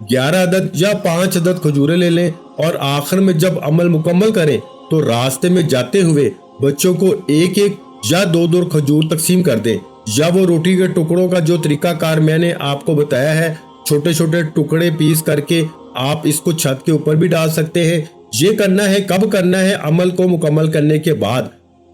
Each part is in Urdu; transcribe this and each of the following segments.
11 عدد یا 5 عدد کھجوریں لے لیں اور آخر میں جب عمل مکمل کریں تو راستے میں جاتے ہوئے بچوں کو ایک ایک یا 2 کھجور تقسیم کر دیں، یا وہ روٹی کے ٹکڑوں کا جو طریقہ کار میں نے آپ کو بتایا ہے، چھوٹے چھوٹے ٹکڑے پیس کر کے آپ اس کو چھت کے اوپر بھی ڈال سکتے ہیں۔ یہ کرنا ہے کب کرنا ہے؟ عمل کو مکمل کرنے کے بعد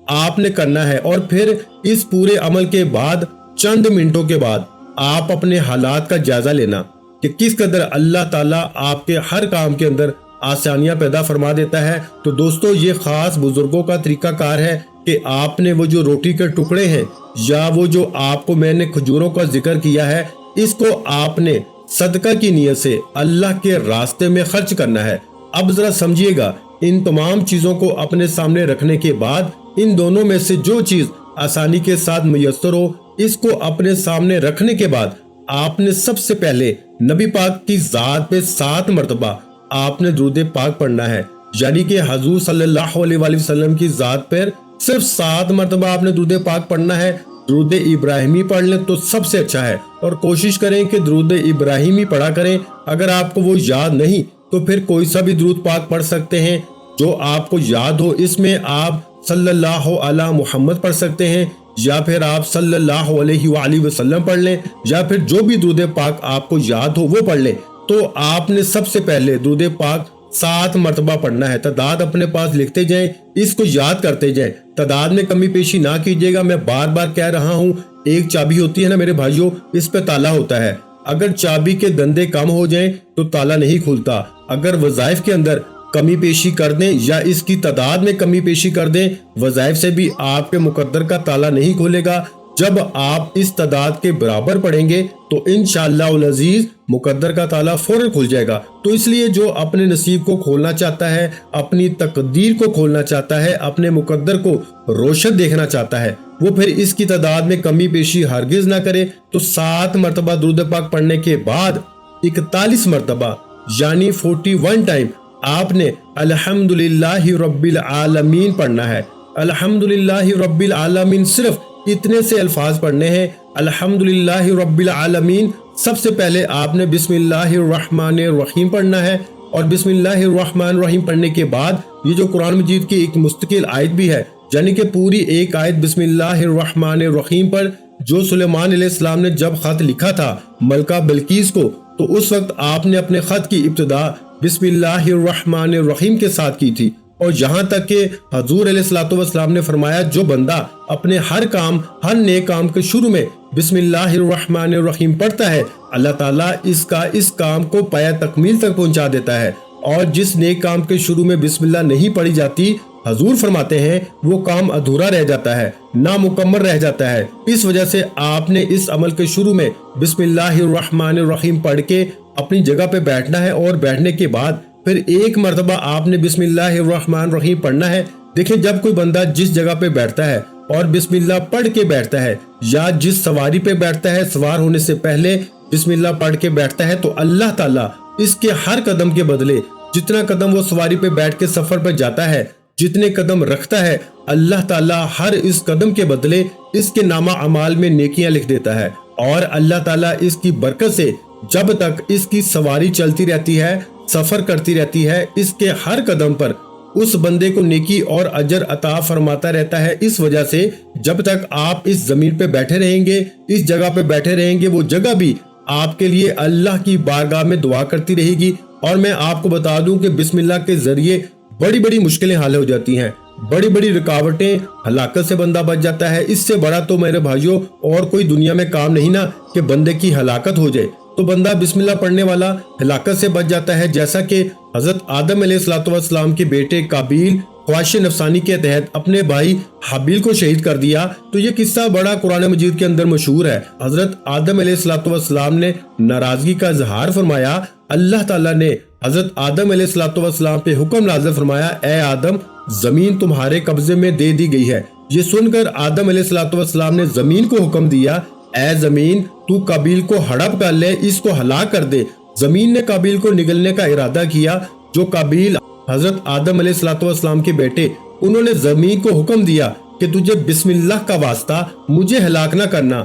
آپ نے کرنا ہے، اور پھر اس پورے عمل کے بعد چند منٹوں کے بعد آپ اپنے حالات کا جائزہ لینا کہ کس قدر اللہ تعالیٰ آپ کے ہر کام کے اندر آسانیاں پیدا فرما دیتا ہے۔ تو دوستو، یہ خاص بزرگوں کا طریقہ کار ہے کہ آپ نے وہ جو روٹی کے ٹکڑے ہیں یا وہ جو آپ کو میں نے کھجوروں کا ذکر کیا ہے، اس کو آپ نے صدقہ کی نیت سے اللہ کے راستے میں خرچ کرنا ہے۔ اب ذرا سمجھیے گا، ان تمام چیزوں کو اپنے سامنے رکھنے کے بعد ان دونوں میں سے جو چیز آسانی کے ساتھ میسر ہو، اس کو اپنے سامنے رکھنے کے بعد آپ نے سب سے پہلے نبی پاک کی ذات پہ 7 مرتبہ آپ نے درود پاک پڑھنا ہے، یعنی کہ حضور صلی اللہ علیہ وآلہ وسلم کی ذات پر صرف 7 مرتبہ آپ نے درود پاک پڑھنا ہے۔ درود ابراہیمی پڑھ لیں تو سب سے اچھا ہے، اور کوشش کریں کہ درود ابراہیمی پڑھا کریں۔ اگر آپ کو وہ یاد نہیں تو پھر کوئی سا بھی درود پاک پڑھ سکتے ہیں جو آپ کو یاد ہو۔ اس میں آپ صلی اللہ علی محمد پڑھ سکتے ہیں، یا پھر آپ صلی اللہ علیہ وآلہ وسلم پڑھ لیں، یا پھر جو بھی درود پاک آپ کو یاد ہو وہ پڑھ لیں۔ تو آپ نے سب سے پہلے درود پاک 7 مرتبہ پڑھنا ہے۔ تعداد اپنے پاس لکھتے جائیں، اس کو یاد کرتے جائیں، تعداد میں کمی پیشی نہ کیجیے گا۔ میں بار بار کہہ رہا ہوں، ایک چابی ہوتی ہے نا میرے بھائیوں، اس پہ تالا ہوتا ہے، اگر چابی کے دندے کم ہو جائیں تو تالا نہیں کھلتا۔ اگر وظائف کے اندر کمی پیشی کر دیں یا اس کی تعداد میں کمی پیشی کر دیں، وظائف سے بھی آپ کے مقدر کا تالا نہیں کھولے گا۔ جب آپ اس تعداد کے برابر پڑھیں گے تو انشاءاللہ العزیز مقدر کا تالا فوراً کھل جائے گا۔ تو اس لیے جو اپنے نصیب کو کھولنا چاہتا ہے، اپنی تقدیر کو کھولنا چاہتا ہے، اپنے مقدر کو روشن دیکھنا چاہتا ہے، وہ پھر اس کی تعداد میں کمی پیشی ہرگز نہ کرے۔ تو 7 مرتبہ درود پاک پڑھنے کے بعد 41 مرتبہ یعنی 41 ٹائم آپ نے الحمدللہ رب العالمین پڑھنا ہے۔ الحمدللہ رب العالمین صرف اتنے سے الفاظ پڑھنے ہیں، الحمدللہ رب العالمین۔ سب سے پہلے آپ نے بسم اللہ الرحمن الرحیم پڑھنا ہے، اور بسم اللہ الرحمن الرحیم پڑھنے کے بعد یہ جو قرآن مجید کی ایک مستقل آیت بھی ہے، یعنی کہ پوری ایک آیت بسم اللہ الرحمن الرحیم پر، جو سلیمان علیہ السلام نے جب خط لکھا تھا ملکہ بلقیس کو، تو اس وقت آپ نے اپنے خط کی ابتدا بسم اللہ الرحمن الرحیم کے ساتھ کی تھی۔ اور یہاں تک کہ حضور علیہ الصلوۃ والسلام نے فرمایا، جو بندہ اپنے ہر کام، ہر نیک کام کے شروع میں بسم اللہ الرحمن الرحیم پڑھتا ہے، اللہ تعالیٰ اس کام کو پایہ تکمیل تک پہنچا دیتا ہے۔ اور جس نیک کام کے شروع میں بسم اللہ نہیں پڑھی جاتی، حضور فرماتے ہیں وہ کام ادھورا رہ جاتا ہے، نامکمل رہ جاتا ہے۔ اس وجہ سے آپ نے اس عمل کے شروع میں بسم اللہ الرحمن الرحیم پڑھ کے اپنی جگہ پہ بیٹھنا ہے، اور بیٹھنے کے بعد پھر ایک مرتبہ آپ نے بسم اللہ الرحمن الرحیم پڑھنا ہے۔ دیکھیں، جب کوئی بندہ جس جگہ پہ بیٹھتا ہے اور بسم اللہ پڑھ کے بیٹھتا ہے، یا جس سواری پہ بیٹھتا ہے سوار ہونے سے پہلے بسم اللہ پڑھ کے بیٹھتا ہے، تو اللہ تعالیٰ اس کے ہر قدم کے بدلے، جتنا قدم وہ سواری پہ بیٹھ کے سفر پہ جاتا ہے، جتنے قدم رکھتا ہے، اللہ تعالیٰ ہر اس قدم کے بدلے اس کے نامہ اعمال میں نیکیاں لکھ دیتا ہے۔ اور اللہ تعالیٰ اس کی برکت سے جب تک اس کی سواری چلتی رہتی ہے، سفر کرتی رہتی ہے، اس کے ہر قدم پر اس بندے کو نیکی اور اجر عطا فرماتا رہتا ہے۔ اس وجہ سے جب تک آپ اس زمین پہ بیٹھے رہیں گے، اس جگہ پہ بیٹھے رہیں گے، وہ جگہ بھی آپ کے لیے اللہ کی بارگاہ میں دعا کرتی رہے گی۔ اور میں آپ کو بتا دوں کہ بسم اللہ کے ذریعے بڑی بڑی مشکلیں حل ہو جاتی ہیں، بڑی بڑی رکاوٹیں، ہلاکت سے بندہ بچ جاتا ہے۔ اس سے بڑا تو میرے بھائیوں اور کوئی دنیا میں کام نہیں نا کہ بندے کی ہلاکت ہو جائے، تو بندہ بسم اللہ پڑھنے والا ہلاکت سے بچ جاتا ہے۔ جیسا کہ حضرت آدم علیہ الصلوۃ والسلام کے بیٹے قابیل خواہش نفسانی کے تحت اپنے بھائی حابیل کو شہید کر دیا، تو یہ قصہ بڑا قرآن مجید کے اندر مشہور ہے۔ حضرت آدم علیہ الصلوۃ والسلام نے ناراضگی کا اظہار فرمایا، اللہ تعالیٰ نے حضرت آدم علیہ الصلوۃ والسلام پہ حکم نازل فرمایا، اے آدم، زمین تمہارے قبضے میں دے دی گئی ہے۔ یہ سن کر آدم علیہ الصلوۃ والسلام نے زمین کو حکم دیا، اے زمین، تو قابیل کو ہڑپ کر لے، اس کو ہلاک کر دے۔ زمین نے قابیل کو نگلنے کا ارادہ کیا۔ جو قابیل حضرت آدم علیہ الصلوۃ والسلام کے بیٹے، انہوں نے زمین کو حکم دیا کہ تجھے بسم اللہ کا واسطہ مجھے ہلاک نہ کرنا۔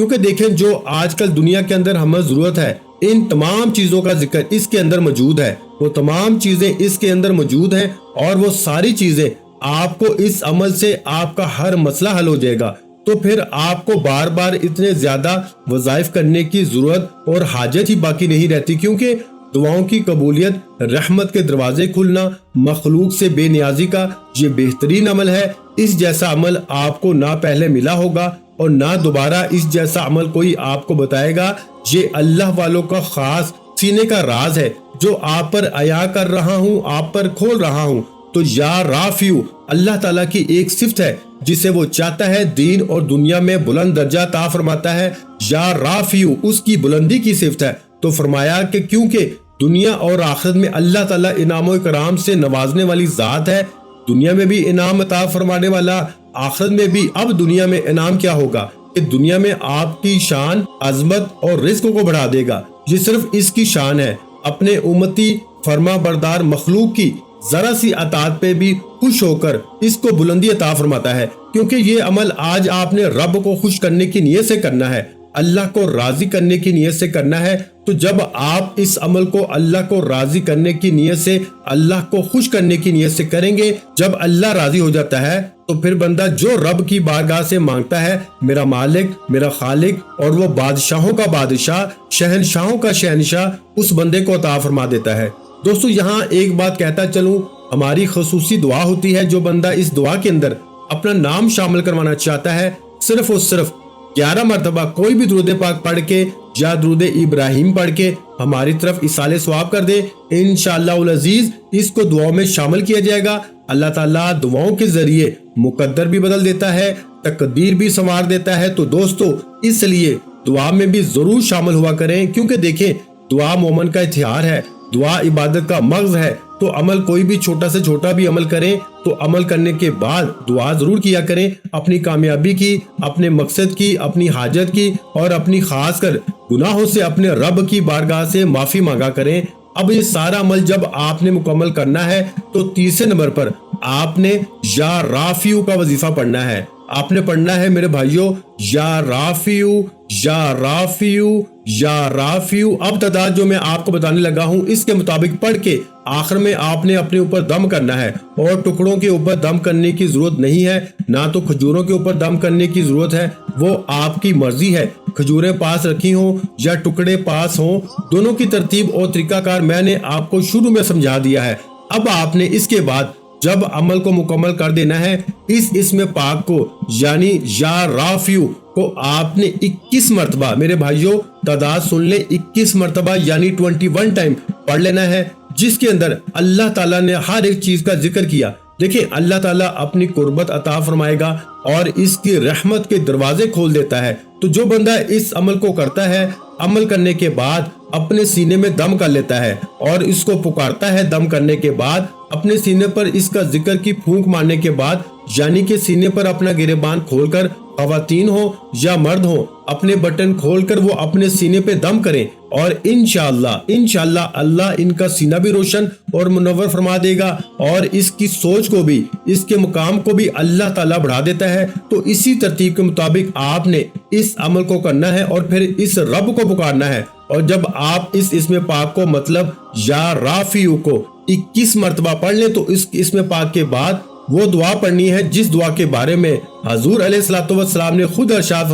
کیونکہ دیکھیں جو آج کل دنیا کے اندر ہمیں ضرورت ہے ان تمام چیزوں کا ذکر اس کے اندر موجود ہے، وہ تمام چیزیں اس کے اندر موجود ہیں، اور وہ ساری چیزیں آپ کو اس عمل سے آپ کا ہر مسئلہ حل ہو جائے گا۔ تو پھر آپ کو بار بار اتنے زیادہ وظائف کرنے کی ضرورت اور حاجت ہی باقی نہیں رہتی، کیونکہ دعاؤں کی قبولیت، رحمت کے دروازے کھلنا، مخلوق سے بے نیازی کا یہ بہترین عمل ہے۔ اس جیسا عمل آپ کو نہ پہلے ملا ہوگا اور نہ دوبارہ اس جیسا عمل کوئی آپ کو بتائے گا۔ یہ اللہ والوں کا خاص سینے کا راز ہے جو آپ پر عطا کر رہا ہوں، آپ پر کھول رہا ہوں۔ تو یا رافیو اللہ تعالیٰ کی ایک صفت ہے جسے وہ چاہتا ہے دین اور دنیا میں بلند درجہ عطا فرماتا ہے۔ یا رافیو اس کی بلندی کی صفت ہے۔ تو فرمایا کہ کیونکہ دنیا اور آخرت میں اللہ تعالیٰ انعام و اکرام سے نوازنے والی ذات ہے، دنیا میں بھی انعام عطا فرمانے والا، آخرت میں بھی۔ اب دنیا میں انعام کیا ہوگا کہ دنیا میں آپ کی شان، عظمت اور رزق کو بڑھا دے گا۔ یہ صرف اس کی شان ہے، اپنے امتی فرما بردار مخلوق کی ذرا سی اطاعت پہ بھی خوش ہو کر اس کو بلندی عطا فرماتا ہے، کیونکہ یہ عمل آج آپ نے رب کو خوش کرنے کی نیت سے کرنا ہے، اللہ کو راضی کرنے کی نیت سے کرنا ہے۔ تو جب آپ اس عمل کو اللہ کو راضی کرنے کی نیت سے، اللہ کو خوش کرنے کی نیت سے کریں گے، جب اللہ راضی ہو جاتا ہے تو پھر بندہ جو رب کی بارگاہ سے مانگتا ہے، میرا مالک، میرا خالق، اور وہ بادشاہوں کا بادشاہ، شہنشاہوں کا شہنشاہ، اس بندے کو عطا فرما دیتا ہے۔ دوستو یہاں ایک بات کہتا چلوں، ہماری خصوصی دعا ہوتی ہے، جو بندہ اس دعا کے اندر اپنا نام شامل کروانا چاہتا ہے، صرف اور صرف 11 مرتبہ کوئی بھی درود پاک پڑھ کے یا درود ابراہیم پڑھ کے ہماری طرف ایصال ثواب کر دے، انشاءاللہ العزیز اس کو دعاؤں میں شامل کیا جائے گا۔ اللہ تعالیٰ دعاؤں کے ذریعے مقدر بھی بدل دیتا ہے، تقدیر بھی سنوار دیتا ہے۔ تو دوستو اس لیے دعا میں بھی ضرور شامل ہوا کریں، کیونکہ دیکھیں دعا مومن کا ہتھیار ہے، دعا عبادت کا مغز ہے۔ تو عمل کوئی بھی چھوٹا سے چھوٹا بھی عمل کریں تو عمل کرنے کے بعد دعا ضرور کیا کریں، اپنی کامیابی کی، اپنے مقصد کی، اپنی حاجت کی، اور اپنی خاص کر گناہوں سے اپنے رب کی بارگاہ سے معافی مانگا کریں۔ اب یہ سارا عمل جب آپ نے مکمل کرنا ہے تو تیسرے نمبر پر آپ نے یا رافیو کا وظیفہ پڑھنا ہے۔ آپ نے پڑھنا ہے میرے بھائیوں، یا رافیو، یا رافیو، یا رافیو۔ اب تعداد جو میں آپ کو بتانے لگا ہوں اس کے مطابق پڑھ کے آخر میں آپ نے اپنے اوپر دم کرنا ہے، اور ٹکڑوں کے اوپر دم کرنے کی ضرورت نہیں ہے، نہ تو کھجوروں کے اوپر دم کرنے کی ضرورت ہے، وہ آپ کی مرضی ہے۔ کھجوریں پاس رکھی ہوں یا ٹکڑے پاس ہوں، دونوں کی ترتیب اور طریقہ کار میں نے آپ کو شروع میں سمجھا دیا ہے۔ اب آپ نے اس کے بعد جب عمل کو مکمل کر دینا ہے، اس اسم پاک کو یعنی یا رافیو کو آپ نے 21 مرتبہ، میرے بھائیوں تعداد سن لیں، 21 مرتبہ یعنی 21 ٹائم پڑھ لینا ہے، جس کے اندر اللہ تعالیٰ نے ہر ایک چیز کا ذکر کیا۔ دیکھیں اللہ تعالیٰ اپنی قربت عطا فرمائے گا اور اس کی رحمت کے دروازے کھول دیتا ہے۔ تو جو بندہ اس عمل کو کرتا ہے، عمل کرنے کے بعد اپنے سینے میں دم کر لیتا ہے اور اس کو پکارتا ہے، دم کرنے کے بعد اپنے سینے پر اس کا ذکر کی پھونک مارنے کے بعد، یعنی کہ سینے پر اپنا گریبان کھول کر، خواتین ہو یا مرد ہو، اپنے بٹن کھول کر وہ اپنے سینے پہ دم کریں، اور انشاءاللہ اللہ ان کا سینہ بھی روشن اور منور فرما دے گا، اور اس کی سوچ کو بھی، اس کے مقام کو بھی اللہ تعالیٰ بڑھا دیتا ہے۔ تو اسی ترتیب کے مطابق آپ نے اس عمل کو کرنا ہے اور پھر اس رب کو پکارنا ہے۔ اور جب آپ اس اسم پاک کو مطلب یا رافیو کو 21 مرتبہ پڑھ لیں تو اس اسم پاک کے بعد وہ دعا پڑھنی ہے جس دعا کے بارے میں حضور علیہ الصلوۃ والسلام نے خود ارشاد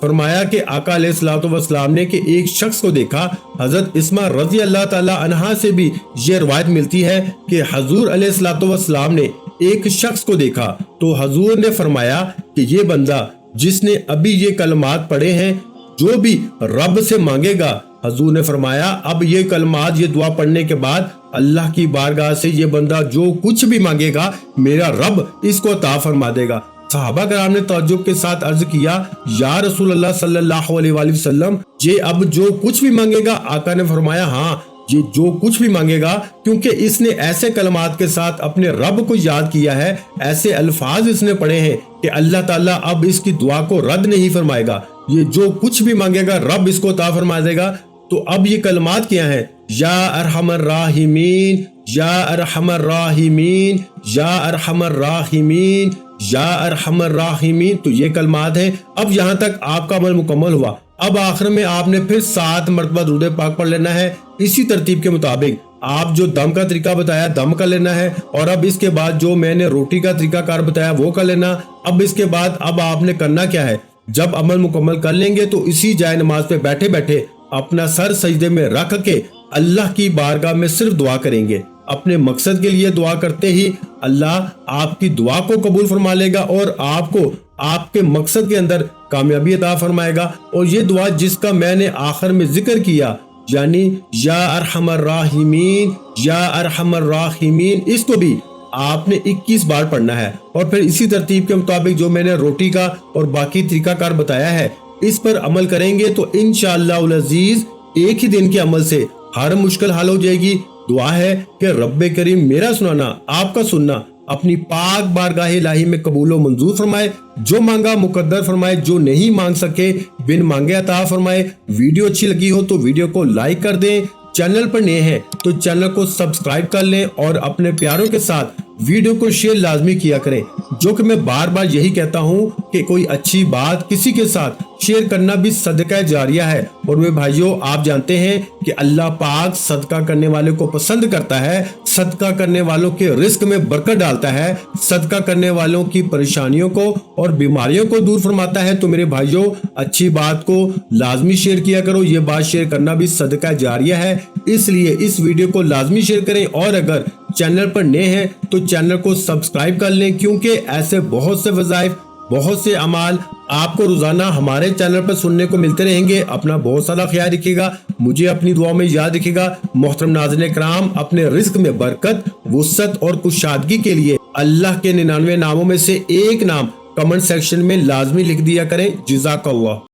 فرمایا کہ آقا علیہ الصلوۃ والسلام نے کہ ایک شخص کو دیکھا۔ حضرت اسماء رضی اللہ تعالی عنہا سے بھی یہ روایت ملتی ہے کہ حضور علیہ الصلوۃ والسلام نے ایک شخص کو دیکھا تو حضور نے فرمایا کہ یہ بندہ جس نے ابھی یہ کلمات پڑھے ہیں، جو بھی رب سے مانگے گا، حضور نے فرمایا اب یہ کلمات، یہ دعا پڑھنے کے بعد اللہ کی بارگاہ سے یہ بندہ جو کچھ بھی مانگے گا، میرا رب اس کو عطا فرما دے گا۔ صحابہ کرام نے تعجب کے ساتھ عرض کیا، یا رسول اللہ صلی اللہ علیہ وآلہ وسلم، یہ اب جو کچھ بھی مانگے گا؟ آقا نے فرمایا ہاں، یہ جو کچھ بھی مانگے گا، کیونکہ اس نے ایسے کلمات کے ساتھ اپنے رب کو یاد کیا ہے، ایسے الفاظ اس نے پڑھے ہیں کہ اللہ تعالیٰ اب اس کی دعا کو رد نہیں فرمائے گا، یہ جو کچھ بھی مانگے گا رب اس کو عطا فرما دے گا۔ تو اب یہ کلمات کیا ہیں؟ یا ارحم الراحمین، یا ارحم الراحمین، یا ارحم الراحمین، یا ارحمر راحمین۔ تو یہ کلمات ہیں۔ اب یہاں تک آپ کا عمل مکمل ہوا۔ اب آخر میں آپ نے پھر 7 مرتبہ درود پاک پڑھ لینا ہے۔ اسی ترتیب کے مطابق آپ جو دم کا طریقہ بتایا دم کر لینا ہے، اور اب اس کے بعد جو میں نے روٹی کا طریقہ کار بتایا وہ کر لینا۔ اب اس کے بعد اب آپ نے کرنا کیا ہے، جب عمل مکمل کر لیں گے تو اسی جائے نماز پہ بیٹھے بیٹھے اپنا سر سجدے میں رکھ کے اللہ کی بارگاہ میں صرف دعا کریں گے۔ اپنے مقصد کے لیے دعا کرتے ہی اللہ آپ کی دعا کو قبول فرما لے گا اور آپ کو آپ کے مقصد کے اندر کامیابی عطا فرمائے گا۔ اور یہ دعا جس کا میں نے آخر میں ذکر کیا، یعنی یا ارحم الراحمین یا ارحم الراحمین، اس کو بھی آپ نے 21 بار پڑھنا ہے۔ اور پھر اسی ترتیب کے مطابق جو میں نے روٹی کا اور باقی طریقہ کار بتایا ہے اس پر عمل کریں گے تو انشاءاللہ العزیز ایک ہی دن کے عمل سے ہر مشکل حل ہو جائے گی۔ دعا ہے کہ رب کریم میرا سنانا آپ کا سننا اپنی پاک بارگاہ الہی میں قبول و منظور فرمائے، جو مانگا مقدر فرمائے، جو نہیں مانگ سکے بن مانگے عطا فرمائے۔ ویڈیو اچھی لگی ہو تو ویڈیو کو لائک کر دیں، چینل پر نئے ہیں تو چینل کو سبسکرائب کر لیں اور اپنے پیاروں کے ساتھ ویڈیو کو شیئر لازمی کیا کریں، جو کہ میں بار بار یہی کہتا ہوں کہ کوئی اچھی بات کسی کے ساتھ شیئر کرنا بھی صدقہ جاریہ ہے۔ اور میرے بھائیوں، آپ جانتے ہیں کہ اللہ پاک صدقہ کرنے والے کو پسند کرتا ہے، صدقہ کرنے والوں کے رزق میں برکت ڈالتا ہے، صدقہ کرنے والوں کی پریشانیوں کو اور بیماریوں کو دور فرماتا ہے۔ تو میرے بھائیوں، اچھی بات کو لازمی شیئر کیا کرو، یہ بات شیئر کرنا بھی صدقہ جاریہ ہے، اس لیے اس ویڈیو کو لازمی شیئر کریں۔ اور اگر چینل پر نئے ہیں تو چینل کو سبسکرائب کر لیں، کیونکہ ایسے بہت سے وظائف، بہت سے اعمال آپ کو روزانہ ہمارے چینل پر سننے کو ملتے رہیں گے۔ اپنا بہت سارا خیال رکھیے گا، مجھے اپنی دعاؤں میں یاد رکھیے گا۔ محترم ناظرین کرام، اپنے رزق میں برکت، وسعت اور کشادگی کے لیے اللہ کے 99 ناموں میں سے ایک نام کمنٹ سیکشن میں لازمی لکھ دیا کریں۔ جزاک اللہ۔